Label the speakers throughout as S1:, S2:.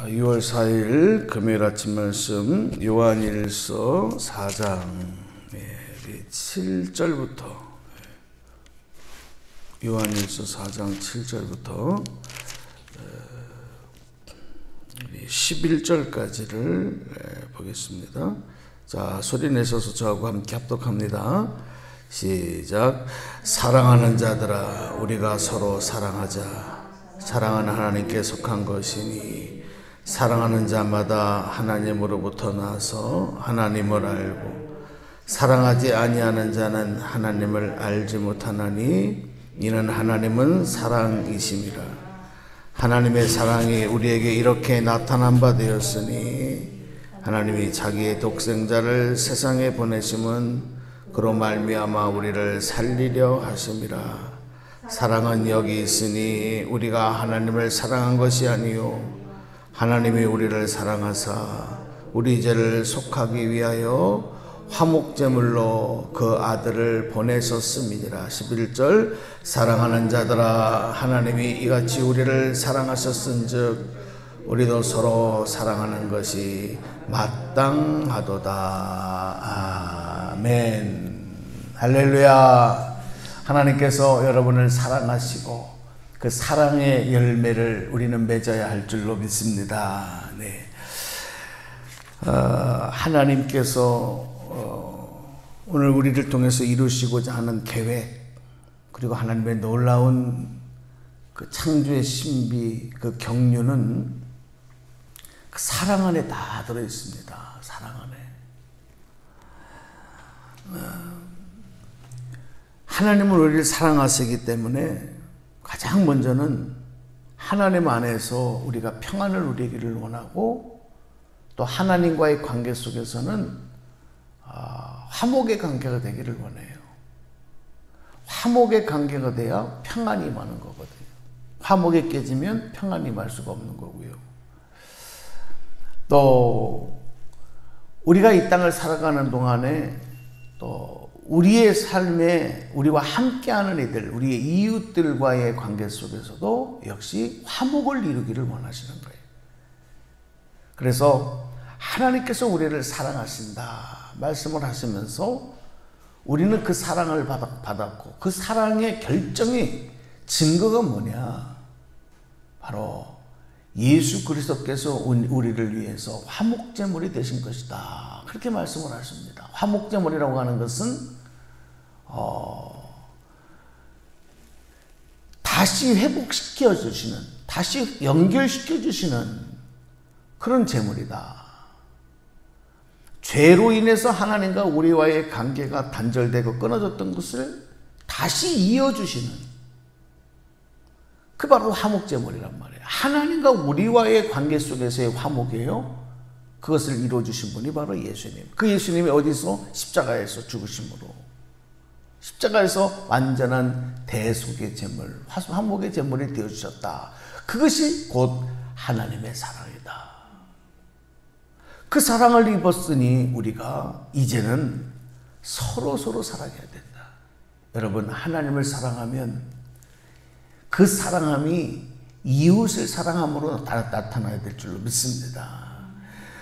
S1: 6월 4일 금요일 아침 말씀 요한일서 4장 7절부터 요한일서 4장 7절부터 11절까지를 보겠습니다. 자, 소리 내셔서 저하고 함께 합독합니다. 시작. 사랑하는 자들아, 우리가 서로 사랑하자. 사랑은 하나님께 속한 것이니 사랑하는 자마다 하나님으로부터 나서 하나님을 알고 사랑하지 아니하는 자는 하나님을 알지 못하나니 이는 하나님은 사랑이심이라. 하나님의 사랑이 우리에게 이렇게 나타난 바 되었으니 하나님이 자기의 독생자를 세상에 보내심은 그로 말미암아 우리를 살리려 하심이라. 사랑은 여기 있으니 우리가 하나님을 사랑한 것이 아니요 하나님이 우리를 사랑하사 우리 죄를 속하기 위하여 화목제물로 그 아들을 보내셨음이니라. 11절. 사랑하는 자들아, 하나님이 이같이 우리를 사랑하셨은즉 우리도 서로 사랑하는 것이 마땅하도다. 아멘. 할렐루야. 하나님께서 여러분을 사랑하시고 그 사랑의 열매를 우리는 맺어야 할 줄로 믿습니다. 네. 하나님께서 오늘 우리를 통해서 이루시고자 하는 계획, 그리고 하나님의 놀라운 그 창조의 신비, 그 경륜은 그 사랑 안에 다 들어 있습니다. 사랑 안에. 하나님은 우리를 사랑하시기 때문에 가장 먼저는 하나님 안에서 우리가 평안을 누리기를 원하고, 또 하나님과의 관계 속에서는 화목의 관계가 되기를 원해요. 화목의 관계가 돼야 평안이 임하는 거거든요. 화목이 깨지면 평안이 임할 수가 없는 거고요. 또 우리가 이 땅을 살아가는 동안에 또 우리의 삶에 우리와 함께하는 이들, 우리의 이웃들과의 관계 속에서도 역시 화목을 이루기를 원하시는 거예요. 그래서 하나님께서 우리를 사랑하신다 말씀을 하시면서 우리는 그 사랑을 받았고, 그 사랑의 결정이 증거가 뭐냐? 바로 예수 그리스도께서 우리를 위해서 화목제물이 되신 것이다. 그렇게 말씀을 하십니다. 화목제물이라고 하는 것은 다시 회복시켜 주시는, 다시 연결시켜 주시는 그런 제물이다. 죄로 인해서 하나님과 우리와의 관계가 단절되고 끊어졌던 것을 다시 이어주시는, 그 바로 화목제물이란 말이에요. 하나님과 우리와의 관계 속에서의 화목이에요. 그것을 이루어주신 분이 바로 예수님. 그 예수님이 어디서? 십자가에서 죽으심으로, 십자가에서 완전한 대속의 제물, 화목의 제물이 되어주셨다. 그것이 곧 하나님의 사랑이다. 그 사랑을 입었으니 우리가 이제는 서로 사랑해야 된다. 여러분, 하나님을 사랑하면 그 사랑함이 이웃을 사랑함으로 나타나야 될 줄로 믿습니다.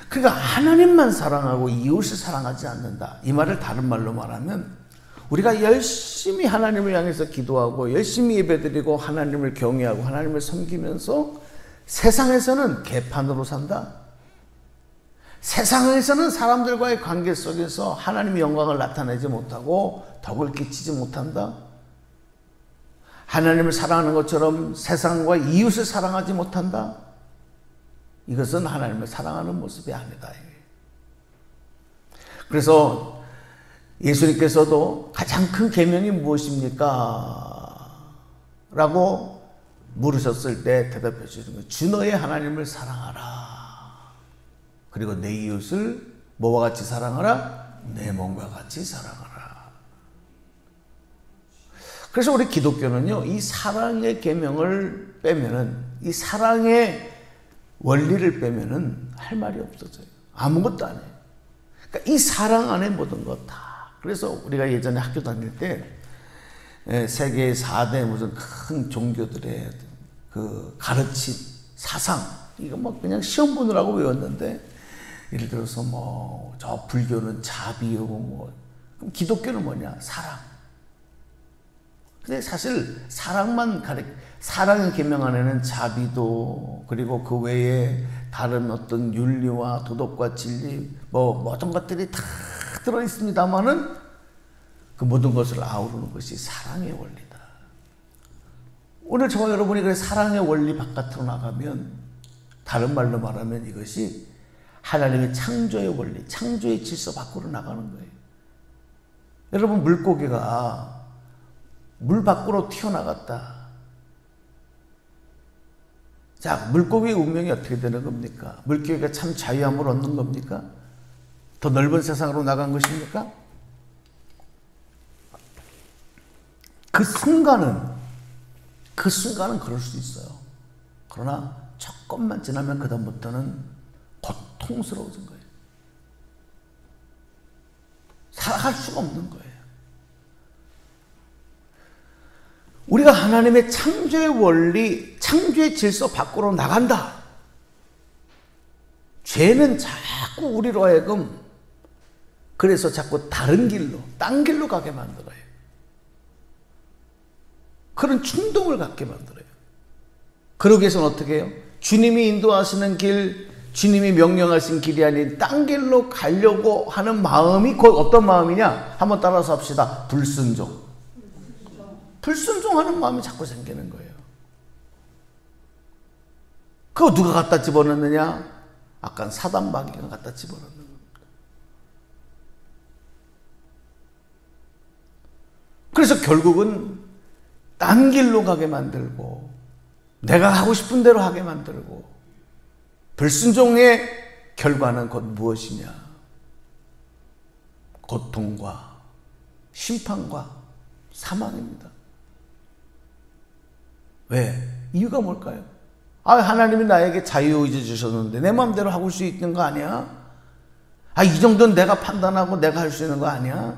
S1: 그러니까 하나님만 사랑하고 이웃을 사랑하지 않는다. 이 말을 다른 말로 말하면 우리가 열심히 하나님을 향해서 기도하고 열심히 예배드리고 하나님을 경외하고 하나님을 섬기면서 세상에서는 개판으로 산다. 세상에서는 사람들과의 관계 속에서 하나님의 영광을 나타내지 못하고 덕을 끼치지 못한다. 하나님을 사랑하는 것처럼 세상과 이웃을 사랑하지 못한다. 이것은 하나님을 사랑하는 모습이 아니다. 그래서 예수님께서도 가장 큰 계명이 무엇입니까? 라고 물으셨을 때 대답해 주시는 거예요. 주 너의 하나님을 사랑하라. 그리고 내 이웃을 뭐와 같이 사랑하라? 내 몸과 같이 사랑하라. 그래서 우리 기독교는요, 이 사랑의 계명을 빼면은, 이 사랑의 원리를 빼면은 할 말이 없어져요. 아무것도 안 해요. 그러니까 이 사랑 안에 모든 것 다. 그래서 우리가 예전에 학교 다닐 때 세계 4대 무슨 큰 종교들의 그 가르침, 사상, 이거 뭐 그냥 시험 보느라고 외웠는데, 예를 들어서 뭐 저 불교는 자비요, 뭐 그럼 기독교는 뭐냐? 사랑. 근데 사실 사랑의 계명 안에는 자비도, 그리고 그 외에 다른 어떤 윤리와 도덕과 진리, 뭐 모든 것들이 다 들어 있습니다만은 그 모든 것을 아우르는 것이 사랑의 원리다. 오늘 저와 여러분이 그래 사랑의 원리 바깥으로 나가면, 다른 말로 말하면 이것이 하나님의 창조의 원리, 창조의 질서 밖으로 나가는 거예요. 여러분, 물고기가 물 밖으로 튀어나갔다. 자, 물고기의 운명이 어떻게 되는 겁니까? 물고기가 참 자유함을 얻는 겁니까? 더 넓은 세상으로 나간 것입니까? 그 순간은 그럴 수 있어요. 그러나 조금만 지나면 그다음부터는 고통스러워진 거예요. 살아갈 수가 없는 거예요. 우리가 하나님의 창조의 원리, 창조의 질서 밖으로 나간다. 죄는 자꾸 우리로 하여금 그래서 자꾸 다른 길로, 딴 길로 가게 만들어요. 그런 충동을 갖게 만들어요. 그러기 위해서는 어떻게 해요? 주님이 인도하시는 길, 주님이 명령하신 길이 아닌 딴 길로 가려고 하는 마음이 곧 어떤 마음이냐? 한번 따라서 합시다. 불순종. 불순종하는 마음이 자꾸 생기는 거예요. 그거 누가 갖다 집어넣느냐? 아까 사단마귀가 갖다 집어넣는 겁니다. 그래서 결국은 딴 길로 가게 만들고, 내가 하고 싶은 대로 하게 만들고, 불순종의 결과는 곧 무엇이냐? 고통과 심판과 사망입니다. 왜? 이유가 뭘까요? 하나님이 나에게 자유의지 주셨는데 내 마음대로 하고 수 있는 거 아니야? 이 정도는 내가 판단하고 내가 할 수 있는 거 아니야?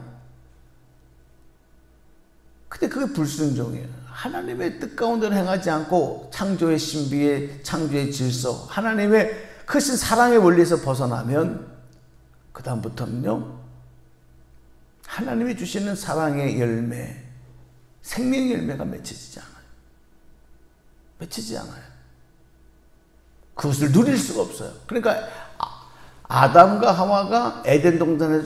S1: 근데 그게 불순종이에요. 하나님의 뜻 가운데로 행하지 않고 창조의 신비의 창조의 질서, 하나님의 크신 사랑의 원리에서 벗어나면 그 다음부터는요, 하나님이 주시는 사랑의 열매, 생명의 열매가 맺혀지지 않아요. 맺히지 않아요. 그것을 누릴 수가 없어요. 그러니까 아담과 하와가 에덴 동산에서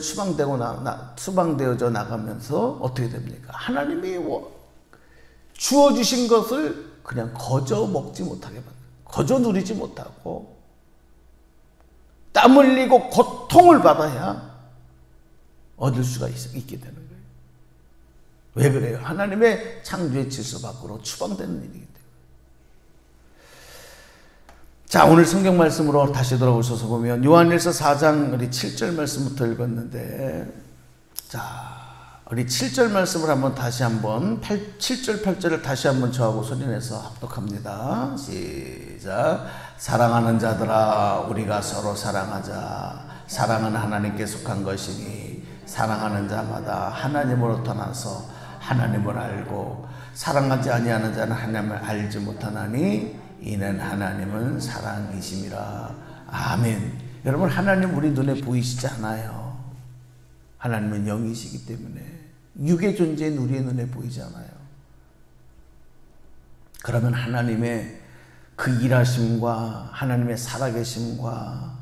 S1: 추방되어져 나가면서 어떻게 됩니까? 하나님이 주어주신 것을 그냥 거저 먹지 못하게 만들어요. 거저 누리지 못하고 땀 흘리고 고통을 받아야 얻을 수가 있게 되는 거예요. 왜 그래요? 하나님의 창조의 질서 밖으로 추방되는 일이기 때문에. 자, 오늘 성경 말씀으로 다시 돌아오셔서 보면 요한일서 4장 우리 7절 말씀부터 읽었는데, 자, 우리 7절 말씀을 다시 한번 7절 8절을 다시 한번 저하고 소리내서 합독합니다. 시작. 사랑하는 자들아, 우리가 서로 사랑하자. 사랑은 하나님께 속한 것이니 사랑하는 자마다 하나님으로부터 나서 하나님을 알고, 사랑하지 아니하는 자는 하나님을 알지 못하나니 이는 하나님은 사랑이심이라. 아멘. 여러분, 하나님 우리 눈에 보이시지 않아요. 하나님은 영이시기 때문에 육의 존재인 우리의 눈에 보이지 않아요. 그러면 하나님의 그 일하심과 하나님의 살아계심과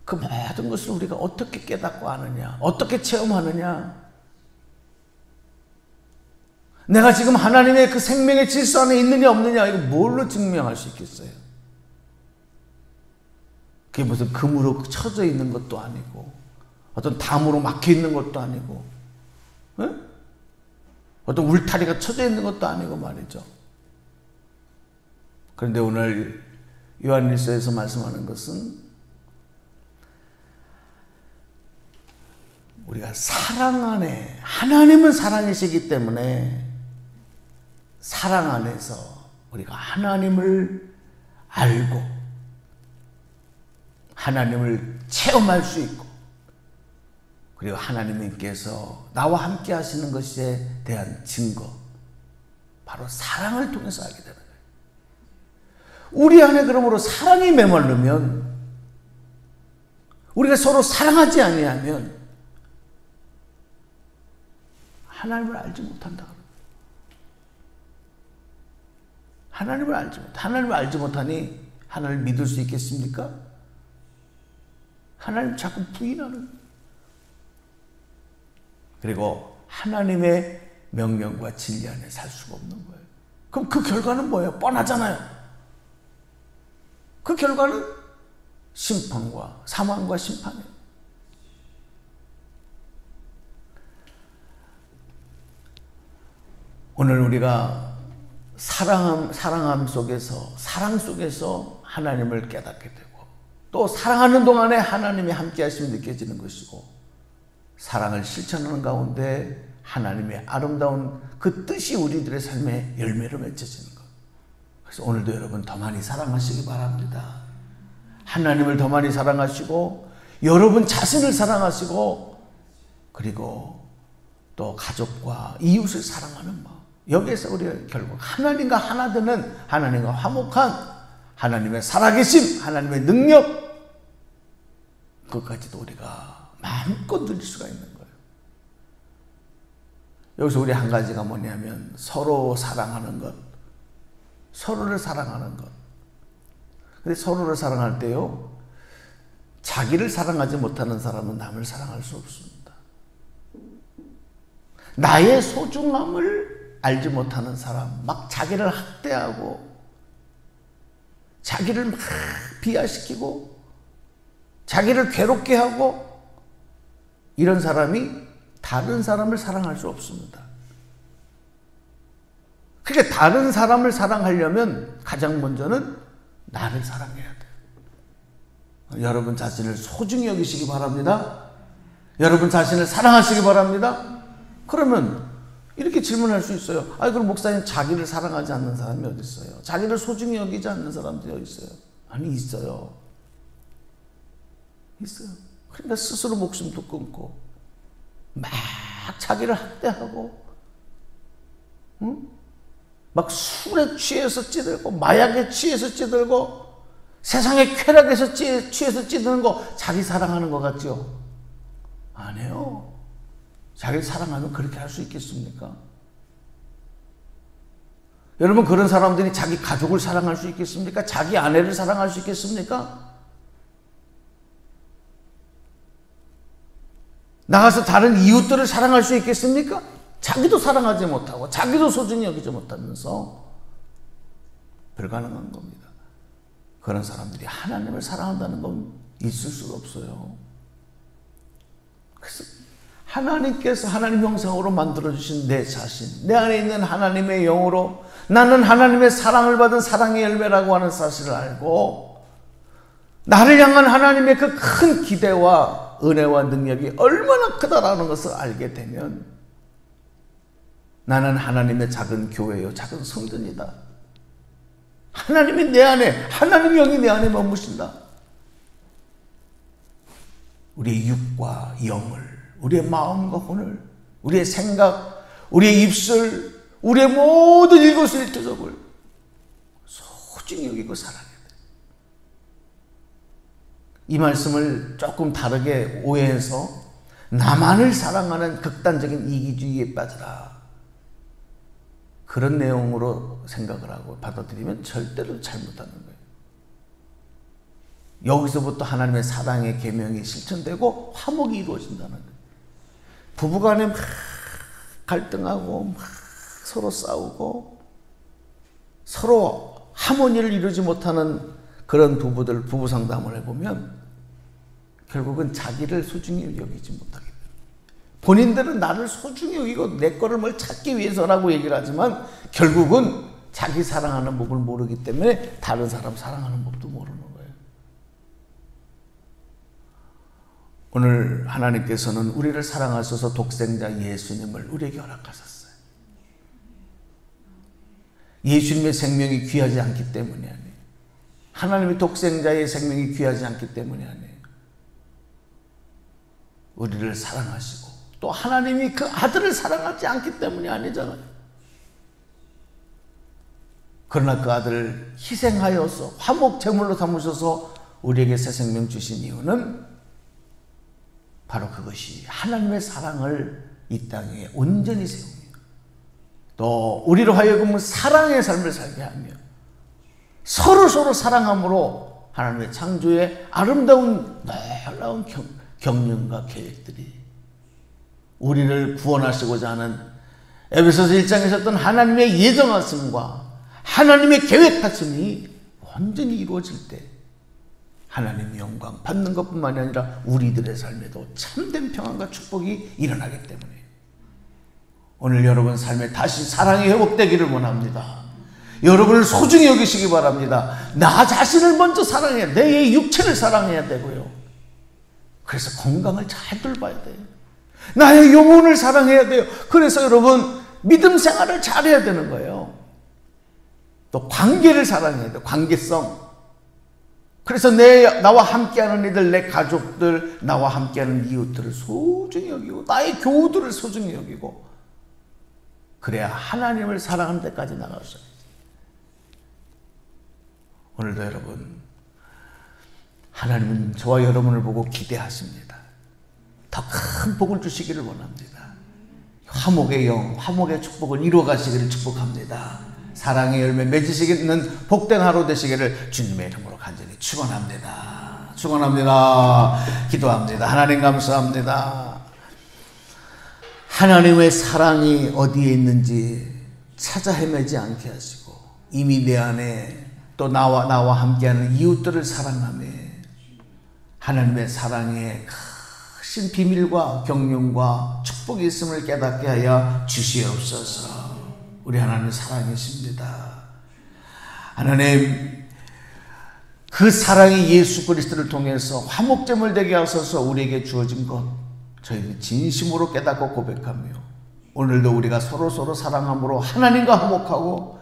S1: 그 모든 것을 우리가 어떻게 깨닫고 아느냐, 어떻게 체험하느냐. 내가 지금 하나님의 그 생명의 질서 안에 있느냐 없느냐, 이거 뭘로 증명할 수 있겠어요? 그게 무슨 금으로 쳐져 있는 것도 아니고, 어떤 담으로 막혀 있는 것도 아니고, 에? 어떤 울타리가 쳐져 있는 것도 아니고 말이죠. 그런데 오늘 요한일서에서 말씀하는 것은 우리가 사랑 안에, 하나님은 사랑이시기 때문에 사랑 안에서 우리가 하나님을 알고 하나님을 체험할 수 있고, 그리고 하나님께서 나와 함께 하시는 것에 대한 증거, 바로 사랑을 통해서 알게 되는 거예요. 우리 안에 그러므로 사랑이 메말르면, 우리가 서로 사랑하지 아니하면 하나님을 알지 못한다. 하나님을 알지 못하니 하나님을 믿을 수 있겠습니까? 하나님 자꾸 부인하는. 그리고 하나님의 명령과 진리 안에 살 수가 없는 거예요. 그럼 그 결과는 뭐예요? 뻔하잖아요. 그 결과는 심판과 사망과 심판이에요. 오늘 우리가 사랑함 속에서, 사랑 속에서 하나님을 깨닫게 되고, 또 사랑하는 동안에 하나님이 함께 하심이 느껴지는 것이고, 사랑을 실천하는 가운데 하나님의 아름다운 그 뜻이 우리들의 삶의 열매로 맺혀지는 것. 그래서 오늘도 여러분 더 많이 사랑하시기 바랍니다. 하나님을 더 많이 사랑하시고, 여러분 자신을 사랑하시고, 그리고 또 가족과 이웃을 사랑하는 마음. 여기에서 우리가 결국 하나님과 하나 되는, 하나님과 화목한, 하나님의 살아계심, 하나님의 능력, 그것까지도 우리가 마음껏 누릴 수가 있는 거예요. 여기서 우리 한 가지가 뭐냐면 서로 사랑하는 것, 서로를 사랑하는 것. 근데 서로를 사랑할 때요, 자기를 사랑하지 못하는 사람은 남을 사랑할 수 없습니다. 나의 소중함을 알지 못하는 사람, 막 자기를 학대하고, 자기를 막 비하시키고, 자기를 괴롭게 하고, 이런 사람이 다른 사람을 사랑할 수 없습니다. 그러니까 다른 사람을 사랑하려면 가장 먼저는 나를 사랑해야 돼요. 여러분 자신을 소중히 여기시기 바랍니다. 여러분 자신을 사랑하시기 바랍니다. 그러면 이렇게 질문할 수 있어요. 그럼 목사님, 자기를 사랑하지 않는 사람이 어디 있어요? 자기를 소중히 여기지 않는 사람들이 어디 있어요? 아니, 있어요. 있어요. 그러니까 스스로 목숨도 끊고, 막 자기를 학대하고, 막 술에 취해서 찌들고, 마약에 취해서 찌들고, 세상의 쾌락에서 취해서 찌드는 거 자기 사랑하는 것 같죠? 아니에요. 자기를 사랑하면 그렇게 할 수 있겠습니까? 여러분, 그런 사람들이 자기 가족을 사랑할 수 있겠습니까? 자기 아내를 사랑할 수 있겠습니까? 나가서 다른 이웃들을 사랑할 수 있겠습니까? 자기도 사랑하지 못하고 자기도 소중히 여기지 못하면서 불가능한 겁니다. 그런 사람들이 하나님을 사랑한다는 건 있을 수가 없어요. 그래서 하나님께서 하나님 형상으로 만들어주신 내 자신, 내 안에 있는 하나님의 영으로 나는 하나님의 사랑을 받은 사랑의 열매라고 하는 사실을 알고, 나를 향한 하나님의 그 큰 기대와 은혜와 능력이 얼마나 크다라는 것을 알게 되면, 나는 하나님의 작은 교회요, 작은 성전이다. 하나님이 내 안에, 하나님의 영이 내 안에 머무신다. 우리의 육과 영을, 우리의 마음과 혼을, 우리의 생각, 우리의 입술, 우리의 모든 일거수일투족을 소중히 여기고 살아야 돼. 이 말씀을 조금 다르게 오해해서 나만을 사랑하는 극단적인 이기주의에 빠져라, 그런 내용으로 생각을 하고 받아들이면 절대로 잘못하는 거예요. 여기서부터 하나님의 사랑의 계명이 실천되고 화목이 이루어진다는 거예요. 부부간에 막 갈등하고 막 서로 싸우고 서로 하모니를 이루지 못하는 그런 부부들, 부부 상담을 해보면 결국은 자기를 소중히 여기지 못하게 돼요. 본인들은 나를 소중히 여기고 내 거를 뭘 찾기 위해서라고 얘기를 하지만 결국은 자기 사랑하는 법을 모르기 때문에 다른 사람 사랑하는 법도 모르는 거예요. 오늘 하나님께서는 우리를 사랑하셔서 독생자 예수님을 우리에게 허락하셨어요. 예수님의 생명이 귀하지 않기 때문이 아니에요. 하나님의 독생자의 생명이 귀하지 않기 때문이 아니에요. 우리를 사랑하시고 또 하나님이 그 아들을 사랑하지 않기 때문이 아니잖아요. 그러나 그 아들을 희생하여서 화목 제물로 삼으셔서 우리에게 새 생명 주신 이유는 바로 그것이 하나님의 사랑을 이 땅에 온전히 세우며 또 우리로 하여금 사랑의 삶을 살게 하며 서로 사랑함으로 하나님의 창조의 아름다운 놀라운 경륜과 계획들이 우리를 구원하시고자 하는 에베소서 1장에 있었던 하나님의 예정하심과 하나님의 계획하심이 완전히 이루어질 때 하나님의 영광 받는 것뿐만이 아니라 우리들의 삶에도 참된 평안과 축복이 일어나기 때문에 오늘 여러분 삶에 다시 사랑이 회복되기를 원합니다. 여러분을 소중히 여기시기 바랍니다. 나 자신을 먼저 사랑해야 돼. 내 육체를 사랑해야 되고요. 그래서 건강을 잘 돌봐야 돼요. 나의 영혼을 사랑해야 돼요. 그래서 여러분 믿음 생활을 잘해야 되는 거예요. 또 관계를 사랑해야 돼요. 관계성. 그래서 나와 함께하는 이들, 내 가족들, 나와 함께하는 이웃들을 소중히 여기고 나의 교우들을 소중히 여기고 그래야 하나님을 사랑하는 데까지 나가서 오늘도 여러분 하나님은 저와 여러분을 보고 기대하십니다. 더 큰 복을 주시기를 원합니다. 화목의 영, 화목의 축복을 이루어가시기를 축복합니다. 사랑의 열매 맺으시는 복된 하루 되시기를 주님의 이름으로 간절히 축원합니다. 축원합니다. 기도합니다. 하나님 감사합니다. 하나님의 사랑이 어디에 있는지 찾아 헤매지 않게 하시고 이미 내 안에 또 나와 함께하는 이웃들을 사랑하며 하나님의 사랑에 크신 비밀과 경륜과 축복이 있음을 깨닫게 하여 주시옵소서. 우리 하나님 사랑이십니다. 하나님 그 사랑이 예수 그리스도를 통해서 화목제물 되게 하셔서 우리에게 주어진 것 저희는 진심으로 깨닫고 고백하며 오늘도 우리가 서로 사랑함으로 하나님과 화목하고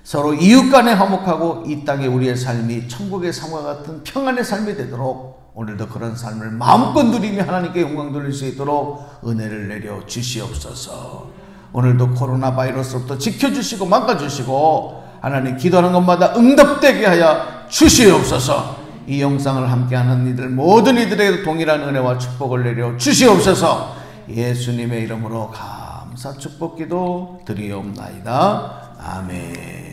S1: 서로 이웃 간에 화목하고 이 땅에 우리의 삶이 천국의 삶과 같은 평안의 삶이 되도록 오늘도 그런 삶을 마음껏 누리며 하나님께 영광 돌릴 수 있도록 은혜를 내려 주시옵소서. 오늘도 코로나 바이러스로부터 지켜주시고 막아주시고 하나님 기도하는 것마다 응답되게 하여 주시옵소서. 이 영상을 함께하는 이들 모든 이들에게 동일한 은혜와 축복을 내려 주시옵소서. 예수님의 이름으로 감사 축복 기도 드리옵나이다. 아멘.